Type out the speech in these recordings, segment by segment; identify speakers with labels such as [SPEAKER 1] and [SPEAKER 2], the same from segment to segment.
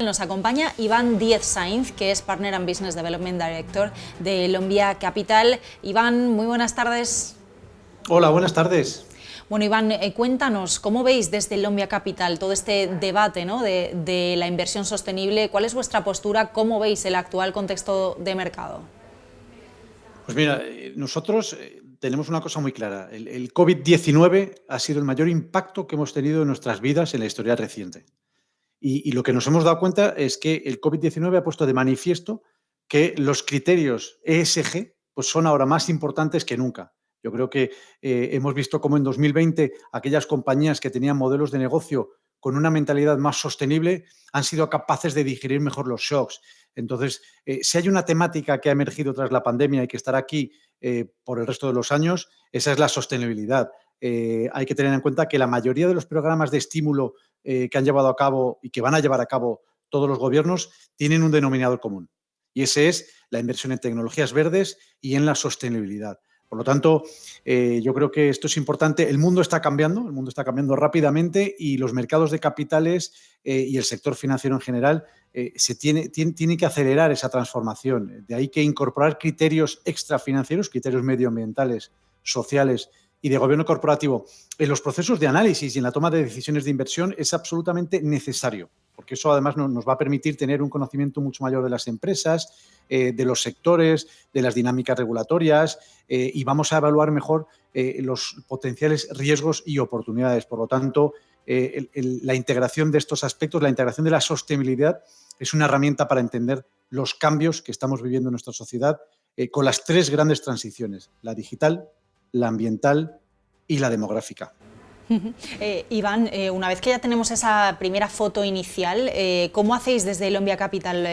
[SPEAKER 1] Nos acompaña Iván Díez Sainz, que es Partner and Business Development Director de Lombia Capital. Iván, muy buenas tardes.
[SPEAKER 2] Hola, buenas tardes.
[SPEAKER 1] Bueno, Iván, cuéntanos, ¿cómo veis desde Lombia Capital todo este debate, ¿no?, de la inversión sostenible? ¿Cuál es vuestra postura? ¿Cómo veis el actual contexto de mercado?
[SPEAKER 2] Pues mira, nosotros tenemos una cosa muy clara. El COVID-19 ha sido el mayor impacto que hemos tenido en nuestras vidas en la historia reciente. Y lo que nos hemos dado cuenta es que el COVID-19 ha puesto de manifiesto que los criterios ESG pues son ahora más importantes que nunca. Yo creo que hemos visto cómo en 2020 aquellas compañías que tenían modelos de negocio con una mentalidad más sostenible han sido capaces de digerir mejor los shocks. Entonces, si hay una temática que ha emergido tras la pandemia y que estará aquí por el resto de los años, esa es la sostenibilidad. Hay que tener en cuenta que la mayoría de los programas de estímulo que han llevado a cabo y que van a llevar a cabo todos los gobiernos tienen un denominador común, y ese es la inversión en tecnologías verdes y en la sostenibilidad. Por lo tanto, yo creo que esto es importante. El mundo está cambiando rápidamente y los mercados de capitales y el sector financiero en general tiene que acelerar esa transformación. De ahí que incorporar criterios extrafinancieros, criterios medioambientales, sociales y de gobierno corporativo en los procesos de análisis y en la toma de decisiones de inversión es absolutamente necesario, porque eso además nos va a permitir tener un conocimiento mucho mayor de las empresas, de los sectores, de las dinámicas regulatorias y vamos a evaluar mejor los potenciales riesgos y oportunidades. Por lo tanto, la integración de estos aspectos, la integración de la sostenibilidad es una herramienta para entender los cambios que estamos viviendo en nuestra sociedad con las tres grandes transiciones: la digital, la ambiental y la demográfica.
[SPEAKER 1] Iván, una vez que ya tenemos esa primera foto inicial, ¿cómo hacéis desde Lombia Capital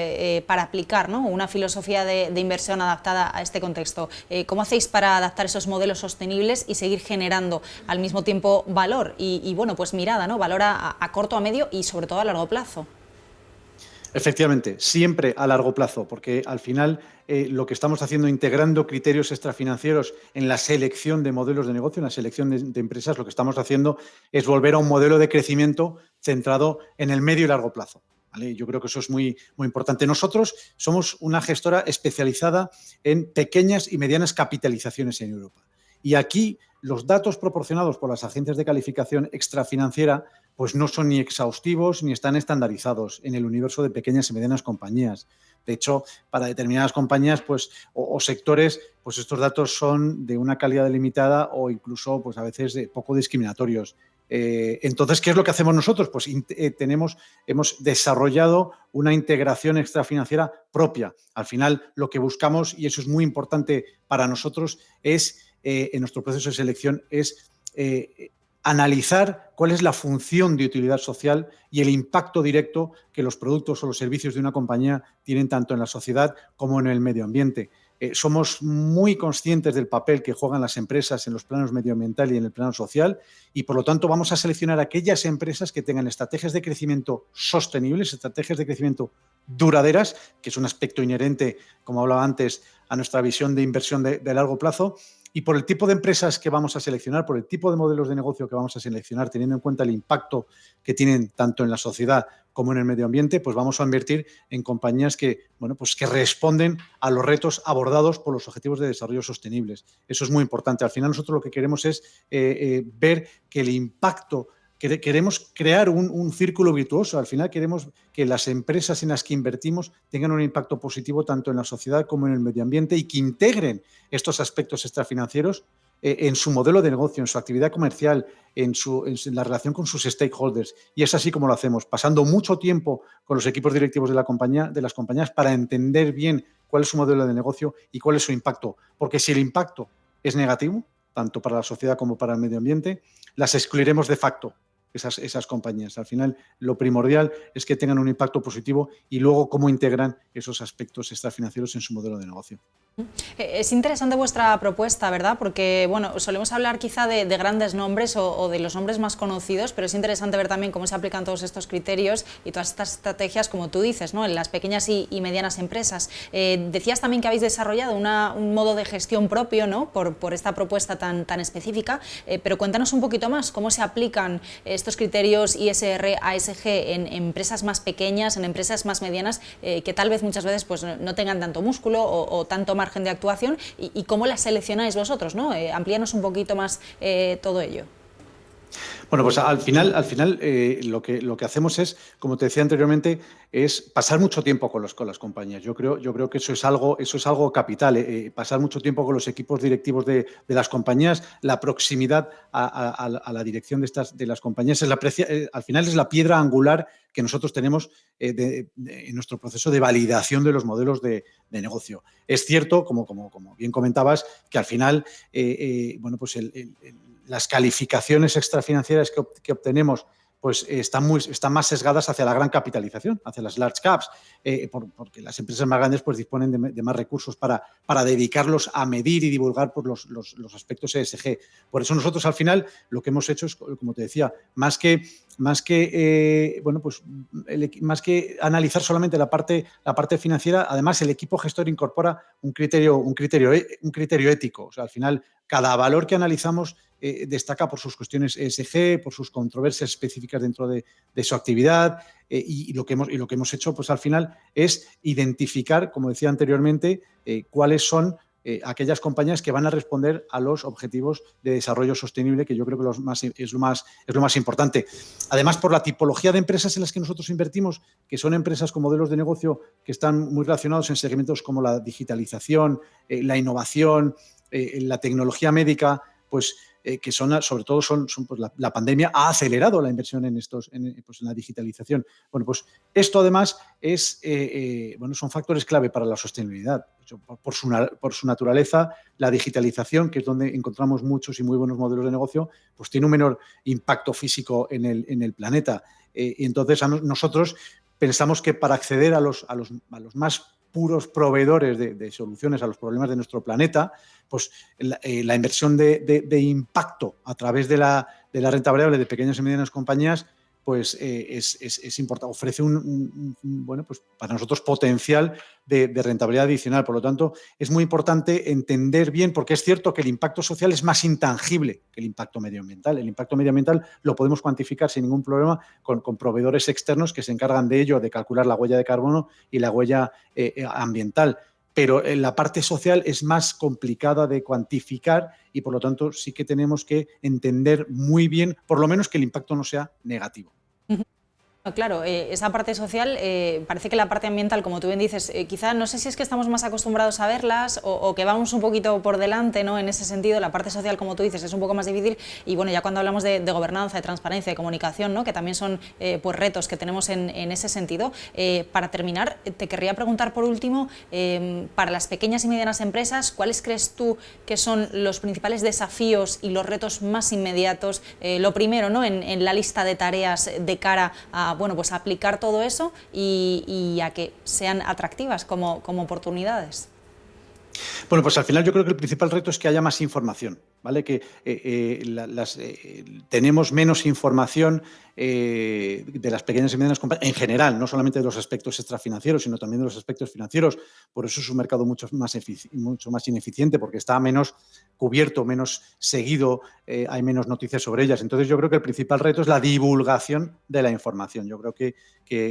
[SPEAKER 1] para aplicar, ¿no?, una filosofía de inversión adaptada a este contexto? ¿Cómo hacéis para adaptar esos modelos sostenibles y seguir generando al mismo tiempo valor y bueno, pues mirada, ¿no?, valor a corto, a medio y sobre todo a largo plazo?
[SPEAKER 2] Efectivamente, siempre a largo plazo, porque al final lo que estamos haciendo, integrando criterios extrafinancieros en la selección de modelos de negocio, en la selección de empresas, lo que estamos haciendo es volver a un modelo de crecimiento centrado en el medio y largo plazo. ¿Vale? Yo creo que eso es muy, muy importante. Nosotros somos una gestora especializada en pequeñas y medianas capitalizaciones en Europa. Y aquí los datos proporcionados por las agencias de calificación extrafinanciera pues no son ni exhaustivos ni están estandarizados en el universo de pequeñas y medianas compañías. De hecho, para determinadas compañías pues, o sectores, pues estos datos son de una calidad limitada o incluso pues, a veces poco discriminatorios. Entonces, ¿qué es lo que hacemos nosotros? Pues hemos desarrollado una integración extrafinanciera propia. Al final, lo que buscamos, y eso es muy importante para nosotros, es en nuestro proceso de selección, es analizar cuál es la función de utilidad social y el impacto directo que los productos o los servicios de una compañía tienen tanto en la sociedad como en el medio ambiente. Somos muy conscientes del papel que juegan las empresas en los planos medioambiental y en el plano social y, por lo tanto, vamos a seleccionar aquellas empresas que tengan estrategias de crecimiento sostenibles, estrategias de crecimiento duraderas, que es un aspecto inherente, como hablaba antes, a nuestra visión de inversión de largo plazo. Y por el tipo de empresas que vamos a seleccionar, por el tipo de modelos de negocio que vamos a seleccionar, teniendo en cuenta el impacto que tienen tanto en la sociedad como en el medio ambiente, pues vamos a invertir en compañías que, bueno, pues que responden a los retos abordados por los objetivos de desarrollo sostenibles. Eso es muy importante. Al final nosotros lo que queremos es ver que el impacto, queremos crear un círculo virtuoso. Al final queremos que las empresas en las que invertimos tengan un impacto positivo tanto en la sociedad como en el medio ambiente y que integren estos aspectos extrafinancieros en su modelo de negocio, en su actividad comercial, en la relación con sus stakeholders. Y es así como lo hacemos, pasando mucho tiempo con los equipos directivos de las compañías para entender bien cuál es su modelo de negocio y cuál es su impacto. Porque si el impacto es negativo, tanto para la sociedad como para el medio ambiente, las excluiremos de facto. Esas compañías. Al final, lo primordial es que tengan un impacto positivo y luego cómo integran esos aspectos extrafinancieros en su modelo de negocio.
[SPEAKER 1] Es interesante vuestra propuesta, ¿verdad? Porque, bueno, solemos hablar quizá de grandes nombres o de los nombres más conocidos, pero es interesante ver también cómo se aplican todos estos criterios y todas estas estrategias, como tú dices, ¿no?, en las pequeñas y medianas empresas. Decías también que habéis desarrollado un modo de gestión propio, ¿no?, por esta propuesta tan específica, pero cuéntanos un poquito más cómo se aplican estos criterios ISR, ASG en empresas más pequeñas, en empresas más medianas, que tal vez muchas veces pues, no tengan tanto músculo o tanto margen de actuación, y cómo las seleccionáis vosotros, ¿no? Amplíanos un poquito más todo ello.
[SPEAKER 2] Bueno, pues al final lo que hacemos es, como te decía anteriormente, es pasar mucho tiempo con las compañías. Yo creo que eso es algo capital, pasar mucho tiempo con los equipos directivos de las compañías, la proximidad a la dirección de las compañías, al final es la piedra angular que nosotros tenemos en nuestro proceso de validación de los modelos de negocio. Es cierto, como bien comentabas, que al final, bueno, pues las calificaciones extrafinancieras que obtenemos pues están más sesgadas hacia la gran capitalización, hacia las large caps, porque las empresas más grandes pues disponen de más recursos para dedicarlos a medir y divulgar por los aspectos ESG. Por eso nosotros al final lo que hemos hecho es, como te decía, más que analizar solamente la parte financiera, además el equipo gestor incorpora un criterio ético. O sea, al final cada valor que analizamos destaca por sus cuestiones ESG, por sus controversias específicas dentro de su actividad, y lo que hemos hecho pues al final es identificar, como decía anteriormente, cuáles son aquellas compañías que van a responder a los objetivos de desarrollo sostenible, que yo creo que es lo más importante. Además, por la tipología de empresas en las que nosotros invertimos, que son empresas con modelos de negocio que están muy relacionados en segmentos como la digitalización, la innovación, la tecnología médica, pues que sobre todo pues la pandemia ha acelerado la inversión en la digitalización. Bueno, pues esto además son factores clave para la sostenibilidad. Por su naturaleza, la digitalización, que es donde encontramos muchos y muy buenos modelos de negocio, pues tiene un menor impacto físico en el planeta. Y entonces nosotros pensamos que para acceder a los más puros proveedores de soluciones a los problemas de nuestro planeta, pues la inversión de impacto a través de la renta variable de pequeñas y medianas compañías pues es importante, ofrece bueno, pues para nosotros potencial de rentabilidad adicional. Por lo tanto, es muy importante entender bien, porque es cierto que el impacto social es más intangible que el impacto medioambiental. El impacto medioambiental lo podemos cuantificar sin ningún problema con proveedores externos que se encargan de ello, de calcular la huella de carbono y la huella ambiental. Pero la parte social es más complicada de cuantificar y, por lo tanto, sí que tenemos que entender muy bien, por lo menos, que el impacto no sea negativo.
[SPEAKER 1] Claro, esa parte social, parece que la parte ambiental, como tú bien dices, quizá no sé si es que estamos más acostumbrados a verlas o que vamos un poquito por delante, ¿no? En ese sentido, la parte social, como tú dices, es un poco más difícil, y bueno, ya cuando hablamos de gobernanza, de transparencia, de comunicación, ¿no? Que también son pues retos que tenemos en ese sentido. Para terminar, te querría preguntar por último, para las pequeñas y medianas empresas, ¿cuáles crees tú que son los principales desafíos y los retos más inmediatos? Lo primero, ¿no? En la lista de tareas de cara a bueno, pues a aplicar todo eso y a que sean atractivas como oportunidades.
[SPEAKER 2] Bueno, pues al final yo creo que el principal reto es que haya más información, ¿vale? Que tenemos menos información de las pequeñas y medianas compañías en general, no solamente de los aspectos extrafinancieros, sino también de los aspectos financieros. Por eso es un mercado mucho más ineficiente, porque está menos cubierto, menos seguido, hay menos noticias sobre ellas. Entonces yo creo que el principal reto es la divulgación de la información. Yo creo que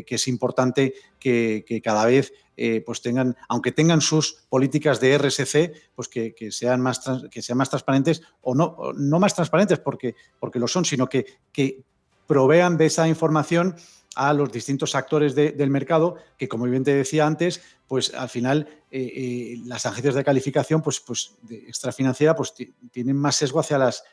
[SPEAKER 2] es importante que cada vez pues aunque tengan sus políticas de RSC, pues que sean más transparentes, o no más transparentes porque lo son, sino que provean de esa información a los distintos actores del mercado, que, como bien te decía antes, pues al final las agencias de calificación pues de extrafinanciera pues tienen más sesgo hacia las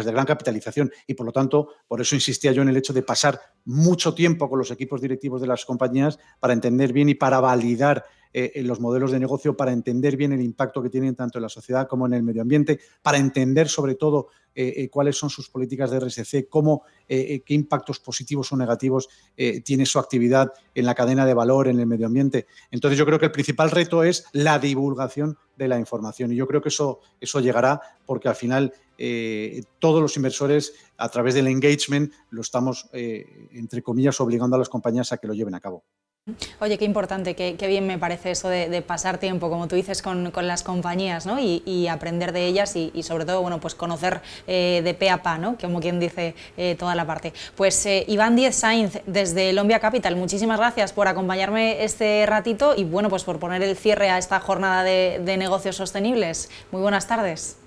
[SPEAKER 2] de gran capitalización, y por lo tanto, por eso insistía yo en el hecho de pasar mucho tiempo con los equipos directivos de las compañías para entender bien y para validar los modelos de negocio, para entender bien el impacto que tienen tanto en la sociedad como en el medio ambiente, para entender sobre todo cuáles son sus políticas de RSC, qué impactos positivos o negativos tiene su actividad en la cadena de valor, en el medio ambiente. Entonces yo creo que el principal reto es la divulgación de la información, y yo creo que eso llegará, porque al final todos los inversores, a través del engagement, lo estamos, entre comillas, obligando a las compañías a que lo lleven a cabo.
[SPEAKER 1] Oye, qué importante, qué bien me parece eso de pasar tiempo, como tú dices, con las compañías, ¿no? Y aprender de ellas y sobre todo, bueno, pues conocer de pe a pa, ¿no? Como quien dice toda la parte. Pues Iván Díez Sainz, desde Lombia Capital, muchísimas gracias por acompañarme este ratito y, bueno, pues por poner el cierre a esta jornada de negocios sostenibles. Muy buenas tardes.